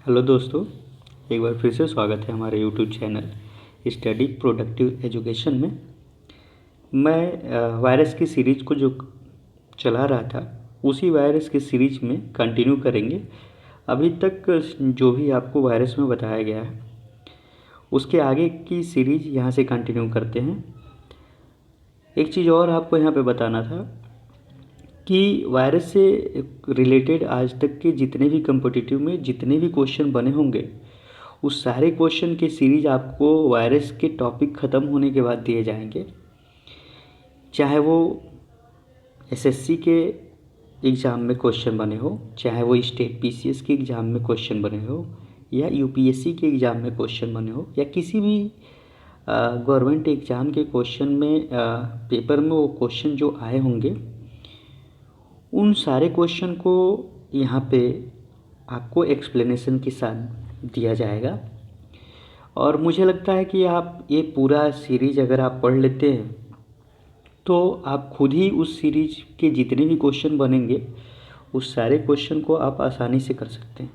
Hello दोस्तों, एक बार फिर से स्वागत है हमारे YouTube channel study productive education में। मैं वायरस की सीरीज को जो चला रहा था उसी वायरस की सीरीज में कंटिन्यू करेंगे। अभी तक जो भी आपको वायरस में बताया गया है उसके आगे की सीरीज यहाँ से कंटिन्यू करते हैं। एक चीज़ और आपको यहाँ पे बताना था कि वायरस से रिलेटेड आज तक के जितने भी कम्पिटिटिव में जितने भी क्वेश्चन बने होंगे उस सारे क्वेश्चन की सीरीज आपको वायरस के टॉपिक ख़त्म होने के बाद दिए जाएंगे। चाहे वो एसएससी के एग्ज़ाम में क्वेश्चन बने हो, चाहे वो स्टेट पीसीएस के एग्ज़ाम में क्वेश्चन बने हो, या यूपीएससी के एग्ज़ाम में क्वेश्चन बने हो, या किसी भी गवर्नमेंट एग्ज़ाम के क्वेश्चन में पेपर में वो क्वेश्चन जो आए होंगे उन सारे क्वेश्चन को यहाँ पे आपको एक्सप्लेनेशन के साथ दिया जाएगा। और मुझे लगता है कि आप ये पूरा सीरीज अगर आप पढ़ लेते हैं तो आप खुद ही उस सीरीज के जितने भी क्वेश्चन बनेंगे उस सारे क्वेश्चन को आप आसानी से कर सकते हैं।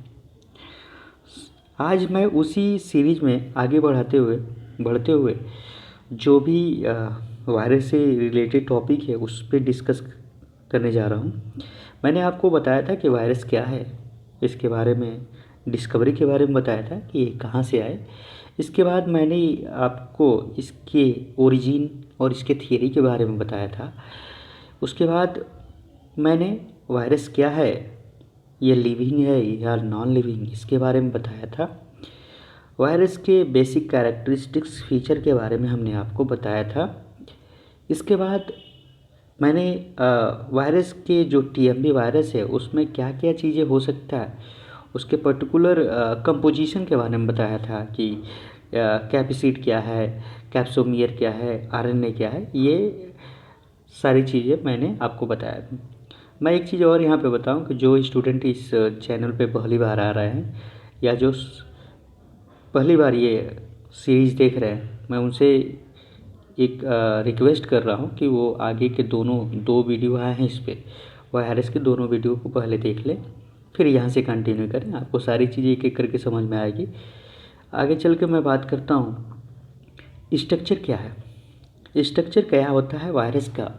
आज मैं उसी सीरीज में आगे बढ़ते हुए जो भी वायरस से रिलेटेड टॉपिक है उस पर डिस्कस करने जा रहा हूँ। मैंने आपको बताया था कि वायरस क्या है, इसके बारे में डिस्कवरी के बारे में बताया था कि ये कहाँ से आए। इसके बाद मैंने आपको इसके ओरिजिन और इसके थियरी के बारे में बताया था। उसके बाद मैंने वायरस क्या है, ये लिविंग है या नॉन लिविंग, इसके बारे में बताया था। वायरस के बेसिक कैरेक्टरिस्टिक्स फीचर के बारे में हमने आपको बताया था। इसके बाद मैंने वायरस के जो टीएमबी वायरस है उसमें क्या क्या चीज़ें हो सकता है उसके पर्टिकुलर कंपोजिशन के बारे में बताया था कि कैप्सिड क्या है, कैप्सोमियर क्या है, आरएनए क्या है, ये सारी चीज़ें मैंने आपको बताया। मैं एक चीज़ और यहाँ पे बताऊँ कि जो स्टूडेंट इस चैनल पे पहली बार आ रहे हैं या जो पहली बार ये सीरीज़ देख रहे हैं, मैं उनसे एक रिक्वेस्ट कर रहा हूँ कि वो आगे के दो वीडियो आए हैं इस पर वायरस के दोनों वीडियो को पहले देख लें, फिर यहाँ से कंटिन्यू करें। आपको सारी चीज़ें एक एक करके समझ में आएगी। आगे चल के मैं बात करता हूँ स्ट्रक्चर क्या है। स्ट्रक्चर क्या होता है वायरस का।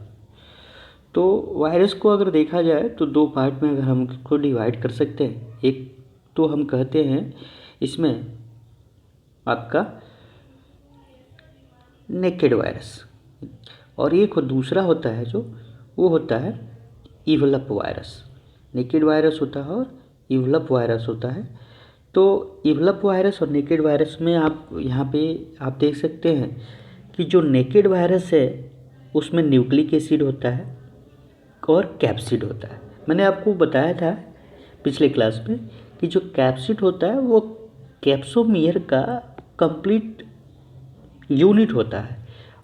तो वायरस को अगर देखा जाए तो दो पार्ट में अगर हम इसको डिवाइड कर सकते हैं। एक तो हम कहते हैं इसमें आपका नेकेड वायरस, और एक दूसरा होता है जो वो होता है इवलप वायरस। नेकेड वायरस होता है और इवलप वायरस होता है। तो इवलप वायरस और नेकेड वायरस में आप यहाँ पे आप देख सकते हैं कि जो नेकेड वायरस है उसमें न्यूक्लिक एसिड होता है और कैप्सिड होता है। मैंने आपको बताया था पिछले क्लास में कि जो कैप्सिड होता है वो कैप्सोमियर का कंप्लीट यूनिट होता है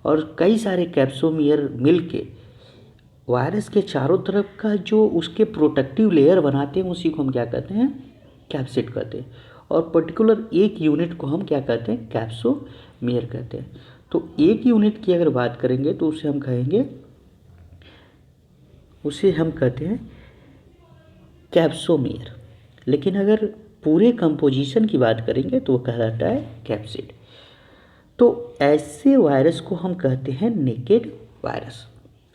और कई सारे कैप्सोमियर मिलके वायरस के चारों तरफ का जो उसके प्रोटेक्टिव लेयर बनाते हैं उसी को हम क्या कहते हैं, कैप्सिड कहते हैं। और पर्टिकुलर एक यूनिट को हम क्या कहते हैं, कैप्सोमियर कहते हैं। तो एक यूनिट की अगर बात करेंगे तो उसे हम कहते हैं कैप्सोमियर। लेकिन अगर पूरे कंपोजिशन की बात करेंगे तो वो कहलाता है कैप्सिड। तो ऐसे वायरस को हम कहते हैं नेकेड वायरस।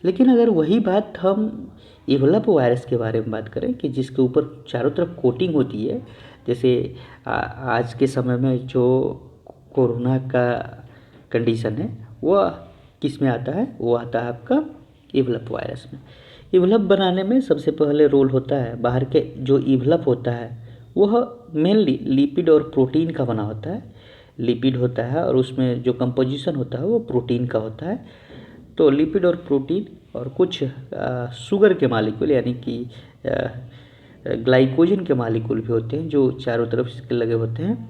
लेकिन अगर वही बात हम इवलप वायरस के बारे में बात करें कि जिसके ऊपर चारों तरफ कोटिंग होती है, जैसे आज के समय में जो कोरोना का कंडीशन है वो किस में आता है, वो आता है आपका इवलप वायरस में। इवलप बनाने में सबसे पहले रोल होता है बाहर के जो इवलप होता है वह मेनली लिपिड और प्रोटीन का बना होता है। लिपिड होता है और उसमें जो कंपोजिशन होता है वो प्रोटीन का होता है। तो लिपिड और प्रोटीन और कुछ शुगर के मालिक्यूल यानी कि ग्लाइकोजन के मालिक्यूल भी होते हैं जो चारों तरफ इसके लगे होते हैं,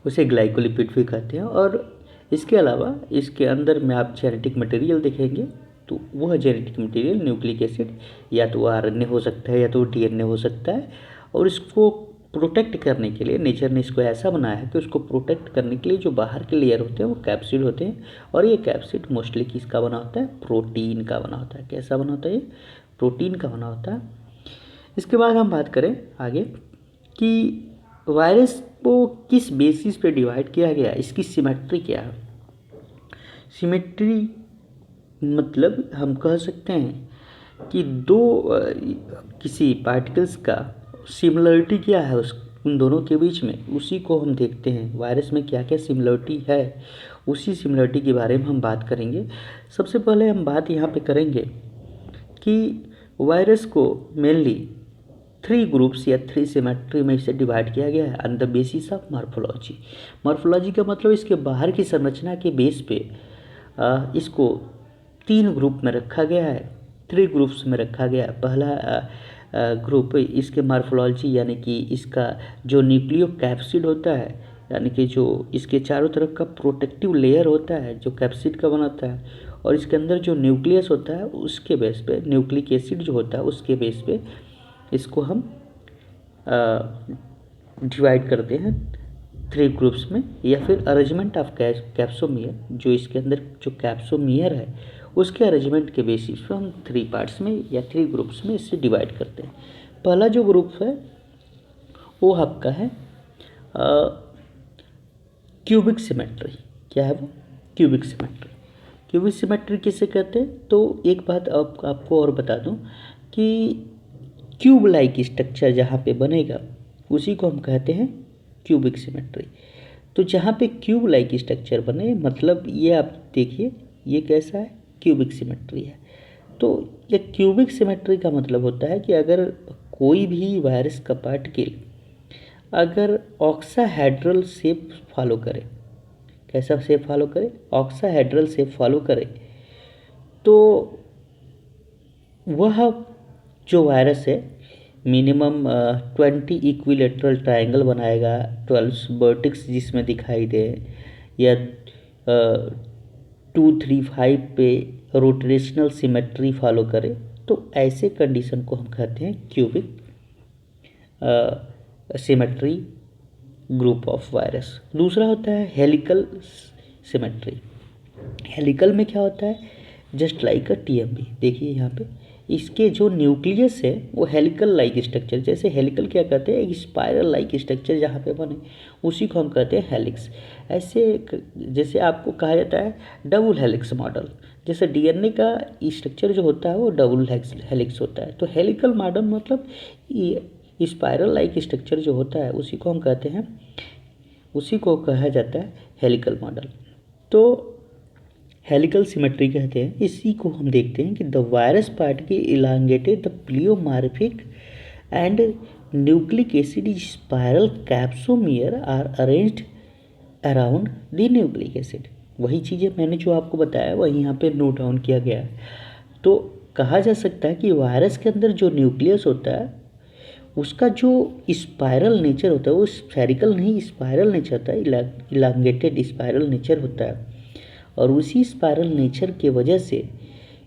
उसे ग्लाइकोलिपिड भी कहते हैं। और इसके अलावा इसके अंदर में आप जेनेटिक मटेरियल देखेंगे तो वह जेनेटिक मटेरियल न्यूक्लिक एसिड या तो आरएनए हो सकता है या तो डीएनए हो सकता है। और इसको प्रोटेक्ट करने के लिए नेचर ने इसको ऐसा बनाया है कि उसको प्रोटेक्ट करने के लिए जो बाहर के लेयर होते हैं वो कैप्सिड होते हैं। और ये कैप्सिड मोस्टली किसका बना होता है, प्रोटीन का बना होता है। कैसा बना होता है, ये प्रोटीन का बना होता है। इसके बाद हम बात करें आगे कि वायरस को किस बेसिस पे डिवाइड किया गया, इसकी सिमेट्री क्या है। सिमेट्री मतलब हम कह सकते हैं कि किसी पार्टिकल्स का सिमिलरिटी क्या है उन दोनों के बीच में, उसी को हम देखते हैं। वायरस में क्या क्या सिमिलरिटी है, उसी सिमिलरिटी के बारे में हम बात करेंगे। सबसे पहले हम बात यहाँ पे करेंगे कि वायरस को मेनली 3 ग्रुप्स या 3 सिमेट्री में इसे डिवाइड किया गया है on the basis of morphology. Morphology का मतलब इसके बाहर की संरचना के बेस पे इसको 3 ग्रुप में रखा गया है, 3 ग्रुप्स में रखा गया है। पहला ग्रुप इसके मॉर्फोलॉजी यानी कि इसका जो न्यूक्लियो कैप्सिड होता है, यानी कि जो इसके चारों तरफ का प्रोटेक्टिव लेयर होता है जो कैप्सिड का बनाता है, और इसके अंदर जो न्यूक्लियस होता है उसके बेस पे, न्यूक्लिक एसिड जो होता है उसके बेस पे इसको हम डिवाइड करते हैं 3 ग्रुप्स में, या फिर अरेंजमेंट ऑफ कैप्सोमियर, जो इसके अंदर जो कैप्सोमियर है उसके अरेंजमेंट के बेसिस पे हम 3 पार्ट्स में या 3 ग्रुप्स में इसे डिवाइड करते हैं। पहला जो ग्रुप है वो आपका है क्यूबिक सिमेट्री। क्या है वो? Cubic symmetry. क्यूबिक सिमेट्री किसे कहते हैं? तो एक बात आपको और बता दूं कि क्यूब लाइक स्ट्रक्चर जहाँ पे बनेगा उसी को हम कहते हैं क्यूबिक सिमेट्री। तो जहाँ पे क्यूब लाइक स्ट्रक्चर बने, मतलब ये आप देखिए ये कैसा है, क्यूबिक सिमेट्री है। तो ये क्यूबिक सिमेट्री का मतलब होता है कि अगर कोई भी वायरस का पार्टिकल अगर ऑक्साहेड्रल शेप फॉलो करे, कैसा शेप फॉलो करे? ऑक्साहेड्रल शेप फॉलो करे, तो वह जो वायरस है मिनिमम 20 इक्विलेटरल ट्रायंगल बनाएगा, 12 वर्टेक्स जिसमें दिखाई दे, या 2, 3, 5 पे रोटेशनल सिमेट्री फॉलो करे, तो ऐसे कंडीशन को हम कहते हैं cubic symmetry group of virus. दूसरा होता है हेलिकल सिमेट्री। हेलिकल में क्या होता है? Just like a TMB. देखिए यहाँ पे इसके जो न्यूक्लियस है वो हेलिकल लाइक स्ट्रक्चर, जैसे हेलिकल क्या कहते हैं, एक स्पाइरल लाइक स्ट्रक्चर जहाँ पे बने उसी को हम कहते हैं हेलिक्स। ऐसे जैसे आपको कहा जाता है डबल हेलिक्स मॉडल, जैसे डीएनए का स्ट्रक्चर जो होता है वो डबल हेलिक्स होता है, तो हेलिकल मॉडल मतलब स्पाइरल लाइक स्ट्रक्चर जो होता है उसी को हम कहते हैं, उसी को कहा जाता है हेलिकल मॉडल। तो हेलिकल सिमेट्री कहते हैं। इसी को हम देखते हैं कि the virus particle elongated the pleomorphic and nucleic acid spiral capsomere are arranged around the nucleic acid. वही चीज़ें मैंने जो आपको बताया वही यहाँ पे नोट डाउन किया गया है। तो कहा जा सकता है कि वायरस के अंदर जो न्यूक्लियस होता है उसका जो स्पाइरल नेचर होता है वो स्फेरिकल नहीं स्पाइरल नेचर होता है, इलांगेटेड स्पाइरल नेचर होता है, और उसी स्पाइरल नेचर के वजह से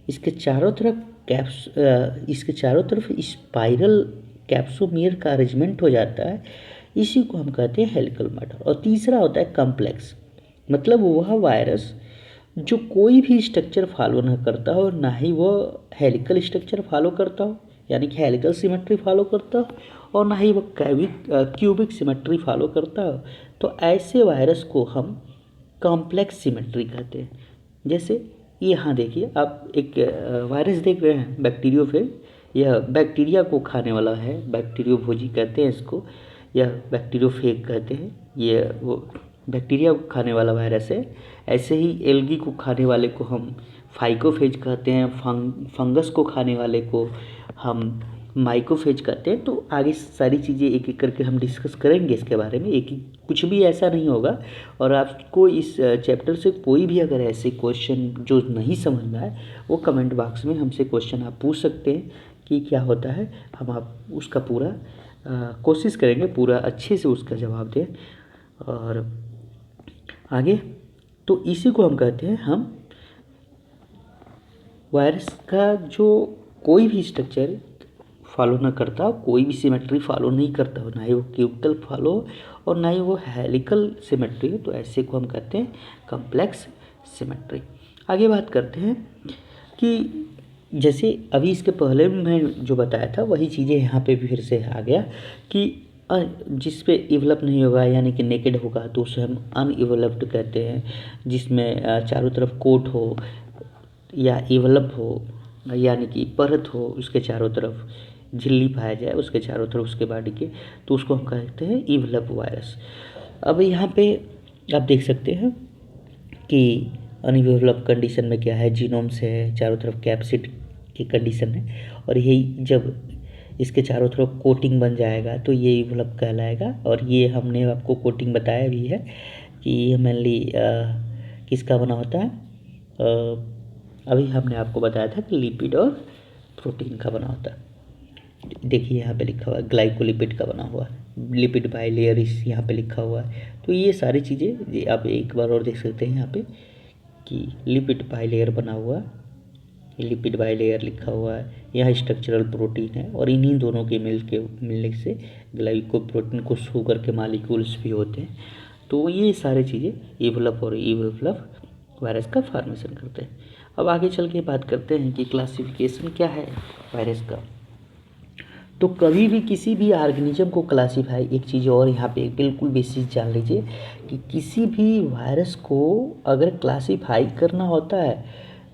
इसके चारों तरफ स्पाइरल कैप्सोमियर का अरेंजमेंट हो जाता है। इसी को हम कहते हैं हेलिकल मॉडल। और तीसरा होता है कॉम्प्लेक्स, मतलब वह वायरस जो कोई भी स्ट्रक्चर फॉलो ना करता हो, ना ही वह हेलिकल स्ट्रक्चर फॉलो करता हो यानी कि हेलिकल सिमेट्री फॉलो करता हो, और ना ही वह क्यूबिक सिमेट्री फॉलो करता हो। तो ऐसे वायरस को हम कॉम्प्लेक्स सिमेट्री कहते हैं। जैसे यहाँ देखिए आप एक वायरस देख रहे हैं बैक्टीरियोफेज, यह बैक्टीरिया को खाने वाला है, बैक्टीरियोफोजी कहते हैं इसको, यह बैक्टीरियोफेज कहते हैं, ये वो बैक्टीरिया को खाने वाला वायरस है। ऐसे ही एल्गी को खाने वाले को हम फाइकोफेज कहते हैं, फंगस को खाने वाले को हम माइकोफेज कहते हैं। तो आगे सारी चीज़ें एक एक करके हम डिस्कस करेंगे इसके बारे में, एक कुछ भी ऐसा नहीं होगा। और आपको इस चैप्टर से कोई भी अगर ऐसे क्वेश्चन जो नहीं समझ में आए वो कमेंट बॉक्स में हमसे क्वेश्चन आप पूछ सकते हैं कि क्या होता है, हम आप उसका पूरा कोशिश करेंगे पूरा अच्छे से उसका जवाब दें। और आगे तो इसी को हम कहते हैं, हम वायरस का जो कोई भी स्ट्रक्चर फॉलो ना करता हो, कोई भी सिमेट्री फॉलो नहीं करता हो, ना ही वो क्यूबिकल फॉलो और ना ही वो हेलिकल सिमेट्री हो, तो ऐसे को हम कहते हैं कॉम्प्लेक्स सिमेट्री। आगे बात करते हैं कि जैसे अभी इसके पहले मैं जो बताया था वही चीज़ें यहाँ पे भी फिर से आ गया कि जिस पे इवलप नहीं होगा यानी कि नेकेड होगा तो उसे हम अनइवलप्ड कहते हैं। जिसमें चारों तरफ कोट हो या इवलप हो यानी कि परत हो, उसके चारों तरफ झिल्ली पाया जाए उसके चारों तरफ उसके बॉडी के, तो उसको हम कहते हैं इवलप वायरस। अब यहाँ पे आप देख सकते हैं कि अनइवलप कंडीशन में क्या है, जीनोम से है, चारों तरफ कैप्सिड की कंडीशन है, और यही जब इसके चारों तरफ कोटिंग बन जाएगा तो ये इवलप कहलाएगा। और ये हमने आपको कोटिंग बताया भी है कि ये मेनली किसका बना होता है, अभी हमने आपको बताया था कि लिपिड और प्रोटीन का बना होता है। देखिए यहाँ पे लिखा हुआ है ग्लाइकोलिपिड का बना हुआ है, लिपिड बाइलेयर इस यहाँ पे लिखा हुआ है। तो ये सारी चीज़ें आप एक बार और देख सकते हैं यहाँ पे कि लिपिड बाइलेयर बना हुआ है, लिपिड बाइलेयर लिखा हुआ है, यहाँ स्ट्रक्चरल प्रोटीन है, और इन्हीं दोनों के मिलने से ग्लाइकोप्रोटीन को शुगर के मालिक्यूल्स भी होते हैं। तो ये सारी चीज़ें इवलप और इवलप वायरस का फॉर्मेशन करते हैं। अब आगे चल के बात करते हैं कि क्लासिफिकेशन क्या है वायरस का। तो कभी भी किसी भी ऑर्गेनिज्म को क्लासीफाई, एक चीज़ और यहाँ पे बिल्कुल बेसिक जान लीजिए कि किसी भी वायरस को अगर क्लासीफाई करना होता है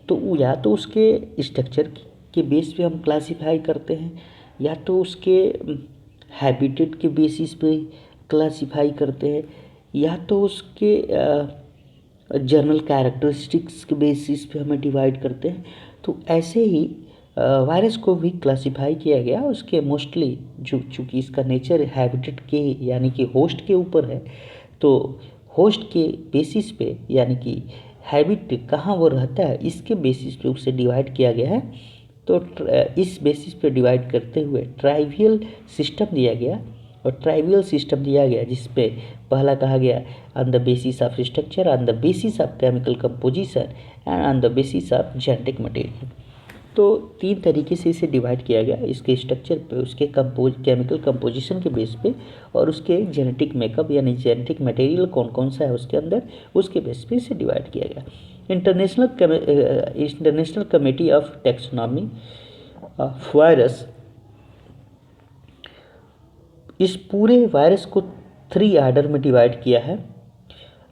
तो या तो उसके स्ट्रक्चर के बेस पे हम क्लासीफाई करते हैं, या तो उसके हैबिटेट के बेसिस पे क्लासीफाई करते हैं, या तो उसके जनरल कैरेक्टरिस्टिक्स के बेसिस पे हमें डिवाइड करते हैं। तो ऐसे ही वायरस को भी क्लासीफाई किया गया उसके मोस्टली जो चूँकि इसका नेचर हैबिटेट के यानी कि होस्ट के ऊपर है, तो होस्ट के बेसिस पे यानी कि हैबिट कहाँ वो रहता है इसके बेसिस पे उसे डिवाइड किया गया है। तो इस बेसिस पे डिवाइड करते हुए ट्राइवियल सिस्टम दिया गया, और ट्राइवियल सिस्टम दिया गया जिस पे पहला कहा गया on the basis of structure, on the basis of chemical composition and on the basis of genetic material. तो 3 तरीके से इसे डिवाइड किया गया, इसके स्ट्रक्चर पे, उसके केमिकल कंपोजिशन के बेस पे, और उसके जेनेटिक मेकअप यानी जेनेटिक मटेरियल कौन कौन सा है उसके अंदर, उसके बेस पे इसे डिवाइड किया गया। International committee of taxonomy of virus इस पूरे वायरस को 3 आर्डर में डिवाइड किया है,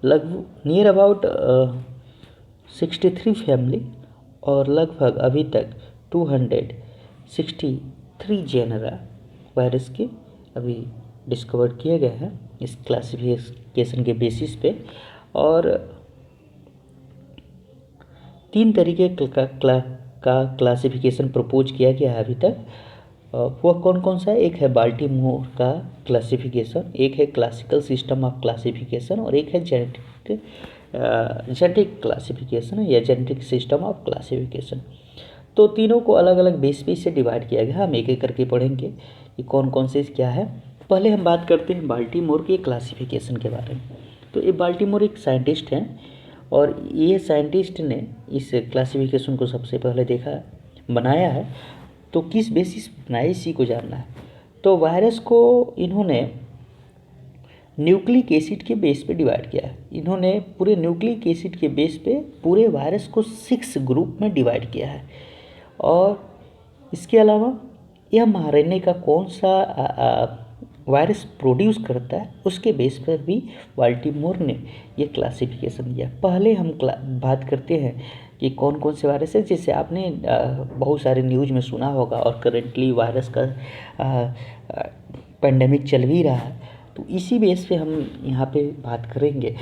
लगभग नियर अबाउट 63 फैमिली, और लगभग अभी तक 263 जेनरा वायरस के अभी डिस्कवर किए गए हैं इस क्लासिफिकेशन के बेसिस पे। और 3 तरीके का क्लासिफिकेशन प्रपोज किया गया है अभी तक। वह कौन कौन सा है, एक है बाल्टीमोर का क्लासिफिकेशन, एक है क्लासिकल सिस्टम ऑफ क्लासिफिकेशन, और एक है जेनेटिक क्लासिफिकेशन या जेनेटिक सिस्टम ऑफ क्लासिफिकेशन। तो तीनों को अलग अलग बेस पे से डिवाइड किया गया। हम एक एक करके पढ़ेंगे कि कौन कौन से क्या है। पहले हम बात करते हैं बाल्टीमोर के क्लासिफिकेशन के बारे में। तो ये बाल्टीमोर एक साइंटिस्ट हैं, और ये साइंटिस्ट ने इस क्लासिफिकेशन को सबसे पहले बनाया है। तो किस बेसिस पे बनाया इसी को जानना है। तो वायरस को इन्होंने न्यूक्लिक एसिड के बेस पे डिवाइड किया है। इन्होंने पूरे न्यूक्लिक एसिड के बेस पे पूरे वायरस को 6 ग्रुप में डिवाइड किया है। और इसके अलावा यह mRNA का कौन सा वायरस प्रोड्यूस करता है उसके बेस पर भी बाल्टीमोर ने ये क्लासिफिकेशन दिया। पहले हम बात करते हैं कि कौन कौन से वायरस है, जैसे आपने बहुत सारे न्यूज़ में सुना होगा, और करेंटली वायरस का पेंडेमिक चल भी रहा है, तो इसी बेस पे हम यहाँ पे बात करेंगे।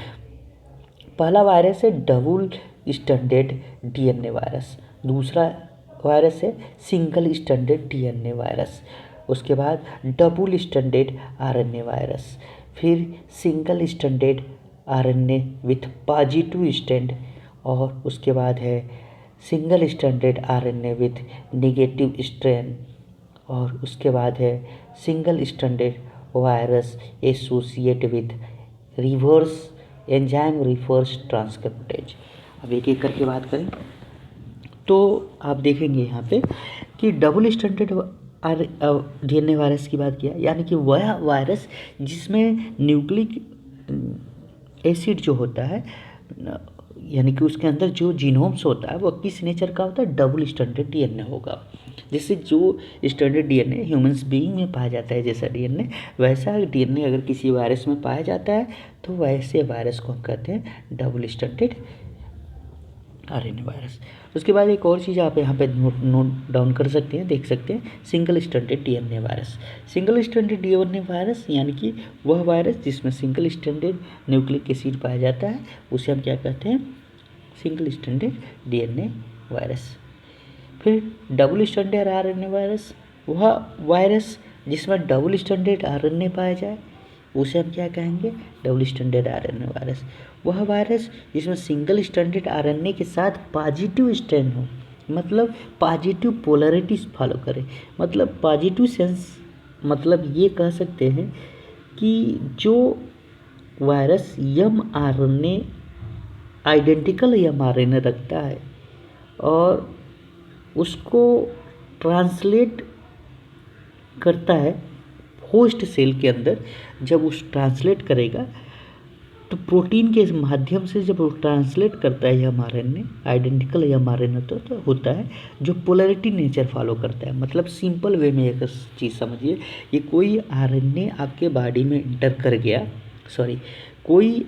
पहला वायरस है डबल स्टैंडर्ड डीएनए वायरस, दूसरा वायरस है सिंगल स्टैंडर्ड डीएनए वायरस, उसके बाद डबल स्टैंडर्ड आरएनए वायरस, फिर single standard RNA with positive stand, और उसके बाद है single standard RNA with negative strand, और उसके बाद है single standard virus associate with reverse enzyme reverse transcriptase. अब एक एक करके बात करें तो आप देखेंगे यहाँ पे कि डबल स्टैंडर्ड डीएनए वायरस की बात किया, यानी कि वह वायरस जिसमें न्यूक्लिक एसिड जो होता है, यानी कि उसके अंदर जो जीनोम्स होता है वह किस नेचर का होता है, डबल स्टैंडर्ड डीएनए होगा। जैसे जो स्टैंडर्ड डीएनए ह्यूमन्स बीइंग में पाया जाता है जैसा डीएनए, वैसा डीएनए अगर किसी वायरस में पाया जाता है तो वैसे वायरस को हम कहते हैं डबल स्टैंडर्ड आरएनए वायरस। उसके बाद एक और चीज़ आप यहाँ पे नोट डाउन कर सकते हैं, देख सकते हैं, single standard DNA virus. Single standard DNA virus यानी कि वह वायरस जिसमें सिंगल स्टैंडर्ड न्यूक्लिक एसिड पाया जाता है उसे हम क्या कहते हैं, सिंगल स्टैंडर्ड डीएनए वायरस। फिर डबल स्टैंडर्ड आरएनए वायरस, वह वायरस जिसमें डबल स्टैंडर्ड आरएनए पाया जाए उसे हम क्या कहेंगे, डबल स्टैंडर्ड आरएनए वायरस। वह वायरस जिसमें सिंगल स्टैंडर्ड आरएनए के साथ पॉजिटिव स्ट्रैंड हो, मतलब पॉजिटिव पोलैरिटीज फॉलो करे, मतलब पॉजिटिव सेंस, मतलब ये कह सकते हैं कि जो वायरस एमआरएनए आइडेंटिकल एमआरएनए रखता है और उसको ट्रांसलेट करता है होस्ट सेल के अंदर, जब उस ट्रांसलेट करेगा तो प्रोटीन के माध्यम से जब वो ट्रांसलेट करता है एमआरएनए, आइडेंटिकल एमआरएनए तो होता है जो पोलैरिटी नेचर फॉलो करता है। मतलब सिंपल वे में एक चीज़ समझिए कि कोई आरएनए आपके बॉडी में इंटर कर गया, कोई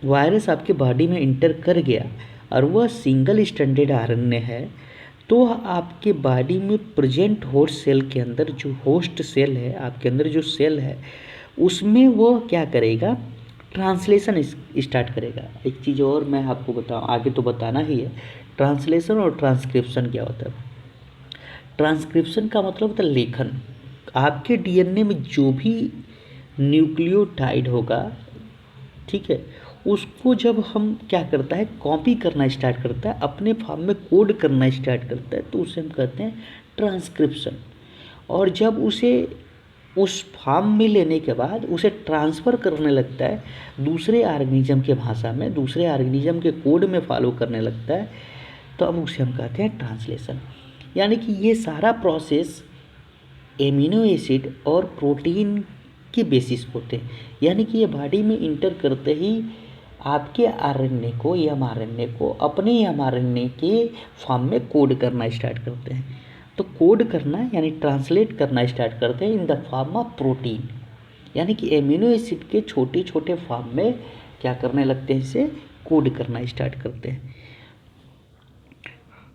वायरस आपके बॉडी में इंटर कर गया और वह सिंगल स्टैंडर्ड आरएनए है, तो आपके बॉडी में प्रेजेंट होस्ट सेल के अंदर जो होस्ट सेल है, आपके अंदर जो सेल है, उसमें वो क्या करेगा, ट्रांसलेशन स्टार्ट करेगा। एक चीज़ और मैं आपको बताऊँ, आगे तो बताना ही है, ट्रांसलेशन और ट्रांसक्रिप्शन क्या होता है। ट्रांसक्रिप्शन का मतलब होता है लेखन। आपके डीएनए में जो भी न्यूक्लियोटाइड होगा, ठीक है, उसको जब हम क्या करता है, कॉपी करना स्टार्ट करता है, अपने फॉर्म में कोड करना स्टार्ट करता है, तो उसे हम कहते हैं ट्रांसक्रिप्शन। और जब उसे उस फॉर्म में लेने के बाद उसे ट्रांसफ़र करने लगता है दूसरे ऑर्गेनिज्म के भाषा में, दूसरे ऑर्गेनिज्म के कोड में फॉलो करने लगता है, तो अब उसे हम कहते हैं ट्रांसलेशन। यानी कि ये सारा प्रोसेस एमिनो एसिड और प्रोटीन के बेसिस होते हैं। यानी कि ये बॉडी में इंटर करते ही आपके आरएनए को, एमआरएनए को अपने एमआरएनए के फॉर्म में कोड करना स्टार्ट करते हैं। तो कोड करना यानी ट्रांसलेट करना स्टार्ट करते हैं in the form of protein, यानी कि एमिनो एसिड के छोटे छोटे फॉर्म में क्या करने लगते हैं, इसे कोड करना स्टार्ट करते हैं।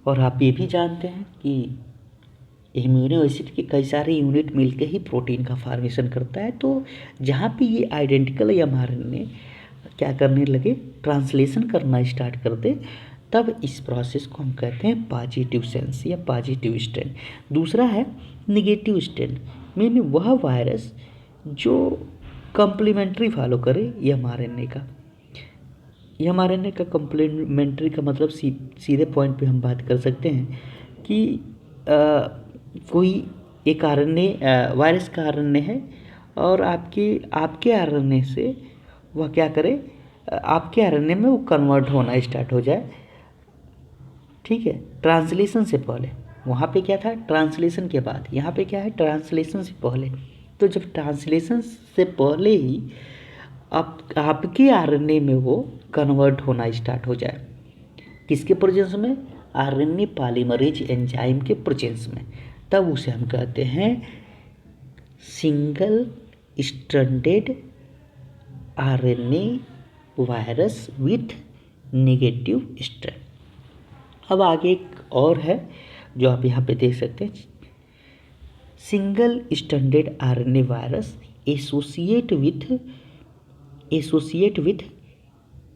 और आप ये भी जानते हैं कि एमिनो एसिड के कई सारे यूनिट मिलकर ही प्रोटीन का फॉर्मेशन करता है। तो जहाँ पे ये आइडेंटिकल एमआरएनए क्या करने लगे, ट्रांसलेशन करना स्टार्ट कर दे, तब इस प्रोसेस को हम कहते हैं पॉजिटिव सेंस या पॉजिटिव स्ट्रैंड। दूसरा है निगेटिव स्ट्रैंड, मीन वह वायरस जो कम्प्लीमेंट्री फॉलो करे एमआरएनए का। एमआरएनए का कम्प्लीमेंट्री का मतलब सीधे पॉइंट पे हम बात कर सकते हैं कि कोई एक आरएनए वायरस का आरएनए है और आपके आरएनए से वह क्या करे, आपके आरएनए में वो कन्वर्ट होना स्टार्ट हो जाए, ठीक है, ट्रांसलेशन से पहले। वहाँ पे क्या था, ट्रांसलेशन के बाद, यहाँ पे क्या है, ट्रांसलेशन से पहले। तो जब ट्रांसलेशन से पहले ही आपके आरएनए में वो कन्वर्ट होना स्टार्ट हो जाए, किसके प्रेजेंस में, आरएनए पॉलीमरेज एंजाइम के प्रेजेंस में, तब उसे हम कहते हैं single stranded RNA virus with negative strand. अब आगे एक और है जो आप यहाँ पे देख सकते हैं, single standard RNA virus associate with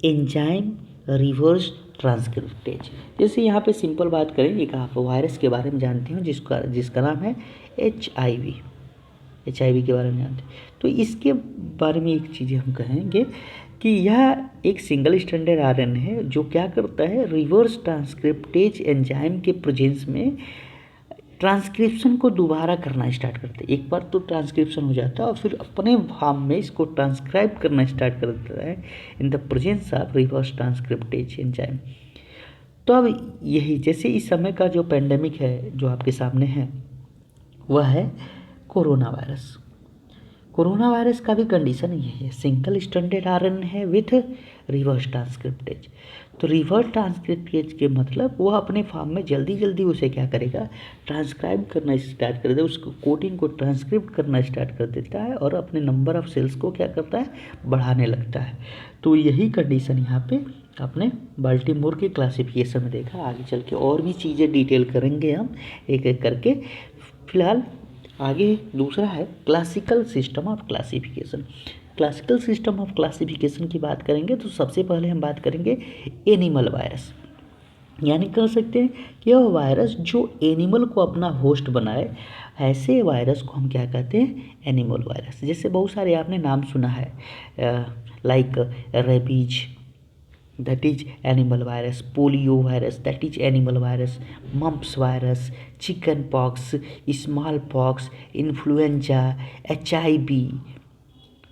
enzyme reverse transcriptase. जैसे यहाँ पे सिंपल बात करें, एक आप वायरस के बारे में जानते हो जिसका नाम है HIV के बारे में जानते हैं। तो इसके बारे में एक चीज़ हम कहेंगे कि यह एक सिंगल स्टैंडर्ड आरएनए है जो क्या करता है, रिवर्स ट्रांसक्रिप्टेज एंजाइम के प्रेजेंस में ट्रांसक्रिप्शन को दोबारा करना स्टार्ट करते हैं। एक बार तो ट्रांसक्रिप्शन हो जाता है और फिर अपने फॉर्म में इसको ट्रांसक्राइब करना स्टार्ट कर देता है in the presence of reverse transcriptase enzyme. तो अब यही, जैसे इस समय का जो पेंडेमिक है जो आपके सामने है, वह है कोरोना वायरस। कोरोना वायरस का भी कंडीशन यही है, सिंगल स्टैंडर्ड आरएनए है विथ रिवर्स ट्रांसक्रिप्टेज। तो रिवर्स ट्रांसक्रिप्ट के मतलब वो अपने फॉर्म में जल्दी जल्दी उसे क्या करेगा, ट्रांसक्राइब करना स्टार्ट कर देगा, उसको कोडिंग को ट्रांसक्रिप्ट करना स्टार्ट कर देता है और अपने नंबर ऑफ सेल्स को क्या करता है, बढ़ाने लगता है। तो यही कंडीशन यहाँ पे अपने बाल्टीमोर के क्लासिफिकेशन में देखा। आगे चल के और भी चीज़ें डिटेल करेंगे हम एक एक करके। फिलहाल आगे दूसरा है classical system of classification. Classical system of classification की बात करेंगे तो सबसे पहले हम बात करेंगे एनिमल वायरस। यानी कह सकते हैं कि यह वायरस जो एनिमल को अपना होस्ट बनाए, ऐसे वायरस को हम क्या कहते हैं, एनिमल वायरस। जैसे बहुत सारे आपने नाम सुना है, like rabies that is animal virus, polio virus that is animal virus, mumps virus, chicken pox, small pox, influenza, HIV।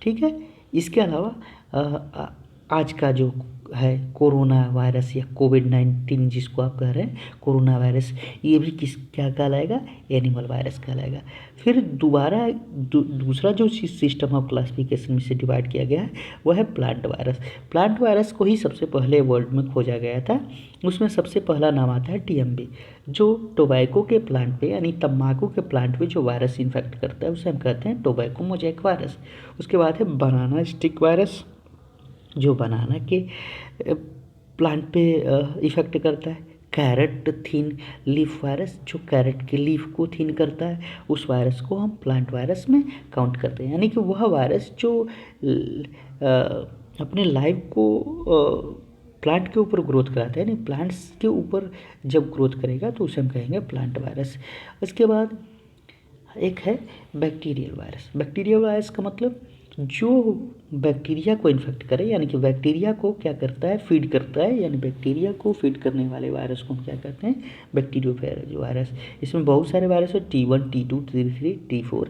ठीक है। इसके अलावा आज का जो है कोरोना वायरस या कोविड-19 जिसको आप कह रहे हैं कोरोना वायरस, ये भी क्या कहलाएगा, एनिमल वायरस कहलाएगा। फिर दोबारा दूसरा जो सिस्टम ऑफ क्लासिफिकेशन में से डिवाइड किया गया है वह है प्लांट वायरस। प्लांट वायरस को ही सबसे पहले वर्ल्ड में खोजा गया था। उसमें सबसे पहला नाम आता है TMB, जो टोबैको के प्लांट पे यानी तम्बाकू के प्लांट पे जो वायरस इन्फेक्ट करता है उसे हम कहते हैं टोबैको मोज़ेक वायरस। उसके बाद है बनाना स्टिक वायरस, जो बनाना के प्लांट पे इफ़ेक्ट करता है। कैरेट थीन लीफ वायरस, जो कैरेट के लीफ को थीन करता है, उस वायरस को हम प्लांट वायरस में काउंट करते हैं। यानी कि वह वायरस जो अपने लाइफ को प्लांट के ऊपर ग्रोथ कराता है, यानी प्लांट्स के ऊपर जब ग्रोथ करेगा तो उसे हम कहेंगे प्लांट वायरस। उसके बाद एक है बैक्टीरियल वायरस। बैक्टीरियल वायरस का मतलब जो बैक्टीरिया को इन्फेक्ट करे, यानी कि बैक्टीरिया को क्या करता है, फीड करता है, यानी बैक्टीरिया को फीड करने वाले वायरस को हम क्या कहते हैं, बैक्टीरियोफेज वायरस। इसमें बहुत सारे वायरस है, T1, T2, T3, T4।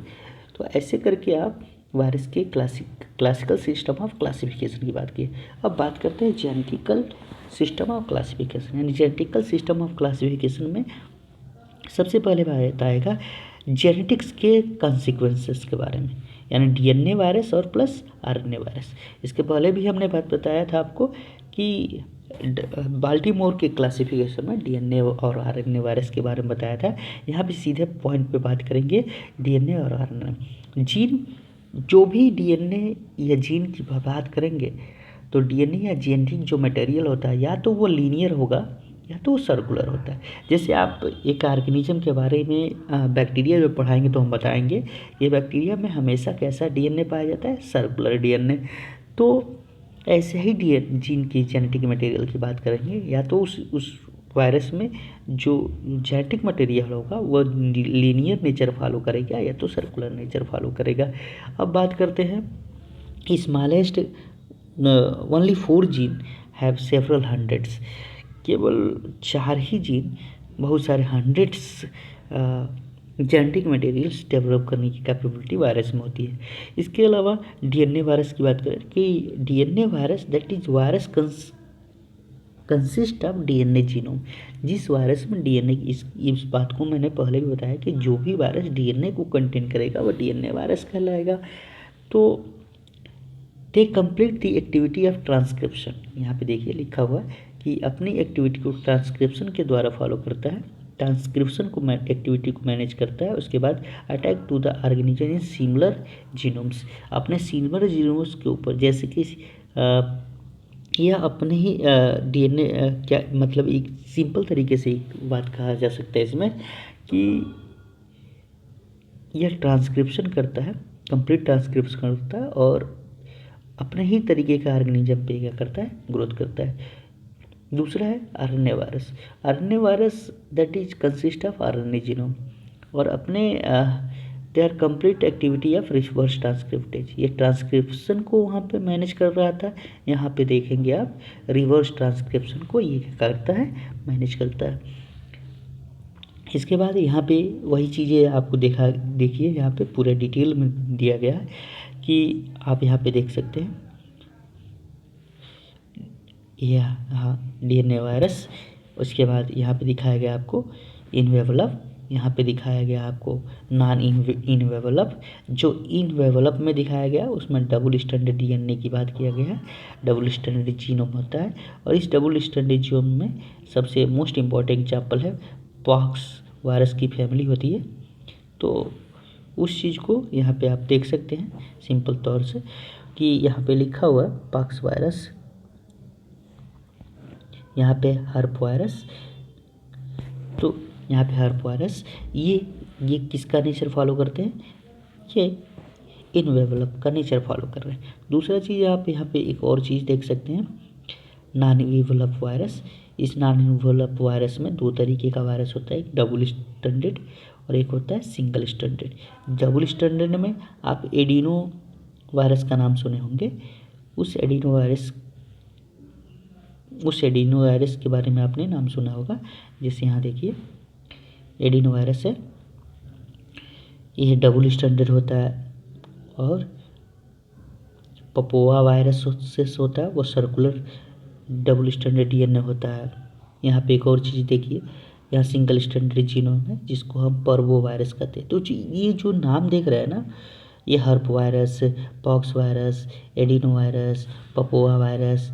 तो ऐसे करके आप वायरस के क्लासिकल सिस्टम ऑफ क्लासिफिकेशन की बात की। अब बात करते हैं जेनेटिकल सिस्टम ऑफ क्लासिफिकेशन। यानी जेनेटिकल सिस्टम ऑफ क्लासिफिकेशन में सबसे पहले बात आएगा जेनेटिक्स के कॉन्सिक्वेंसेस के बारे में, यानी DNA वायरस और प्लस RNA वायरस। इसके पहले भी हमने बात बताया था आपको कि बाल्टीमोर के क्लासिफिकेशन में DNA और RNA वायरस के बारे में बताया था। यहाँ भी सीधे पॉइंट पे बात करेंगे DNA और RNA। जीन, जो भी DNA या जीन की बात करेंगे तो DNA या जेनेटिक जो मटेरियल होता है या तो वो लीनियर होगा या तो सर्कुलर होता है। जैसे आप एक ऑर्गेनिज्म के बारे में बैक्टीरिया जो पढ़ाएंगे तो हम बताएंगे ये बैक्टीरिया में हमेशा कैसा DNA पाया जाता है, सर्कुलर DNA। तो ऐसे ही जीन की जेनेटिक मटेरियल की बात करेंगे, या तो उस वायरस में जो जेनेटिक मटेरियल होगा वो लीनियर नेचर फॉलो करेगा या तो सर्कुलर नेचर फॉलो करेगा। अब बात करते हैं smallest only 4 gene have several hundreds. केवल 4 ही जीन बहुत सारे हंड्रेड्स जेनेटिक मटेरियल्स डेवलप करने की कैपेबिलिटी वायरस में होती है। इसके अलावा DNA वायरस की बात करें कि DNA virus that is virus consist of DNA genome. जिस वायरस में DNA, इस बात को मैंने पहले भी बताया कि जो भी वायरस DNA को कंटेन करेगा वह DNA वायरस कहलाएगा। तो they complete the activity of transcription. यहाँ पे देखिए लिखा हुआ है कि अपनी एक्टिविटी को ट्रांसक्रिप्शन के द्वारा फॉलो करता है, ट्रांसक्रिप्शन को एक्टिविटी को मैनेज करता है। उसके बाद attack to the organism in similar genomes, अपने सिमिलर जीनोम्स के ऊपर, जैसे कि यह अपने ही DNA क्या मतलब एक सिंपल तरीके से एक बात कहा जा सकता है इसमें कि यह ट्रांसक्रिप्शन करता है, कंप्लीट ट्रांसक्रिप्शन करता है और अपने ही तरीके का ऑर्गेनिज्म पे क्या करता है, ग्रोथ करता है। दूसरा है RNA virus. RNA virus that is consist of RNA genome और अपने they are complete activity of reverse transcriptase. ये ट्रांसक्रिप्शन को वहाँ पे मैनेज कर रहा था, यहाँ पे देखेंगे आप रिवर्स ट्रांसक्रिप्शन को ये क्या करता है, मैनेज करता है। इसके बाद यहाँ पे वही चीज़ें आपको देखिए यहाँ पे पूरे डिटेल में दिया गया है कि आप यहाँ पे देख सकते हैं हाँ DNA वायरस। उसके बाद यहाँ पे दिखाया गया आपको इनवेलप यहाँ पे दिखाया गया आपको नॉन इनवेलप। जो इनवेलप में दिखाया गया उसमें डबल स्टैंडर्ड डीएनए की बात किया गया है, डबल स्टैंडर्ड जीनोम होता है। और इस डबल स्टैंडर्ड जीनोम में सबसे मोस्ट इम्पॉर्टेंट एग्जाम्पल है पॉक्स वायरस की फैमिली होती है। तो उस चीज़ को यहाँ पे आप देख सकते हैं सिंपल तौर से कि यहाँ पे लिखा हुआ है पॉक्स वायरस, यहाँ पे हर्प वायरस। तो यहाँ पे हर्प वायरस ये किसका नेचर फॉलो करते हैं, ये इनवेलप का नेचर फॉलो कर रहे हैं। दूसरा चीज़ आप यहाँ पे एक और चीज़ देख सकते हैं नॉन इनवेलप वायरस। इस नॉन इनवेलप वायरस में दो तरीके का वायरस होता है, एक डबल स्टैंडर्ड और एक होता है सिंगल स्टैंडर्ड। डबल स्टैंडर्ड में आप एडिनो वायरस का नाम सुने होंगे। उस एडिनो वायरस के बारे में आपने नाम सुना होगा। जैसे यहाँ देखिए एडिनो वायरस है, यह डबल स्टैंडर्ड होता है। और पपोवा वायरस से होता है, वो सर्कुलर डबल स्टैंडर्ड डीएनए होता है। यहाँ पे एक और चीज़ देखिए, यहाँ सिंगल स्टैंडर्ड जीनोम है जिसको हम पर्वो वायरस कहते हैं। तो ये जो नाम देख रहे हैं ना, ये herpes virus, pox virus, adeno virus, papova virus,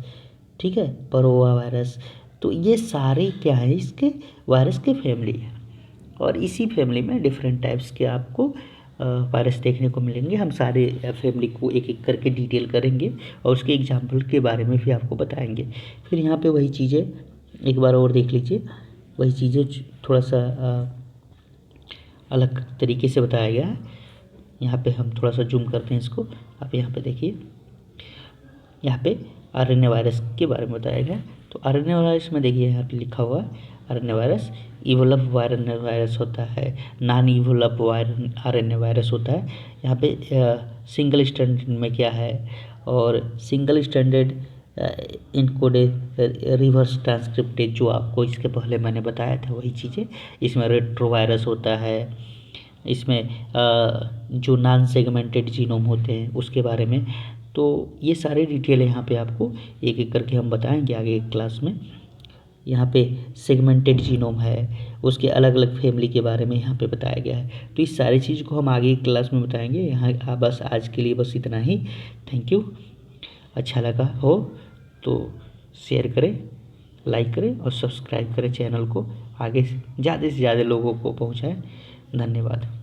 ठीक है, पर्वोवा वायरस, तो ये सारे क्या है, इसके वायरस के फैमिली है। और इसी फैमिली में डिफरेंट टाइप्स के आपको वायरस देखने को मिलेंगे। हम सारे फैमिली को एक एक करके डिटेल करेंगे और उसके एग्जाम्पल के बारे में भी आपको बताएंगे। फिर यहाँ पे वही चीज़ें एक बार और देख लीजिए, वही चीज़ें थोड़ा सा अलग तरीके से बताया गया है। यहाँ पे हम थोड़ा सा जूम करते हैं इसको, आप यहाँ पे देखिए, यहाँ पे आरएनए वायरस के बारे में बताया गया। तो आरएनए वायरस में देखिए यहाँ पे लिखा हुआ है आरएनए वायरस इवोलप आरएनए वायरस होता है, नॉन इवोलप आरएनए वायरस होता है। यहाँ पे सिंगल स्टैंडर्ड में क्या है, और single standard encoded reverse transcriptase जो आपको इसके पहले मैंने बताया था वही चीज़ें। इसमें रेट्रोवायरस होता है, इसमें जो नॉन सेगमेंटेड जीनोम होते हैं उसके बारे में। तो ये सारे डिटेल यहाँ पे आपको एक एक करके हम बताएंगे आगे क्लास में। यहाँ पे सेगमेंटेड जीनोम है, उसके अलग अलग फैमिली के बारे में यहाँ पे बताया गया है। तो इस सारी चीज़ को हम आगे क्लास में बताएंगे। यहाँ बस आज के लिए बस इतना ही। Thank you. अच्छा लगा हो तो शेयर करें, लाइक करें और सब्सक्राइब करें चैनल को, आगे ज़्यादा से ज़्यादा लोगों को पहुँचाएँ। धन्यवाद।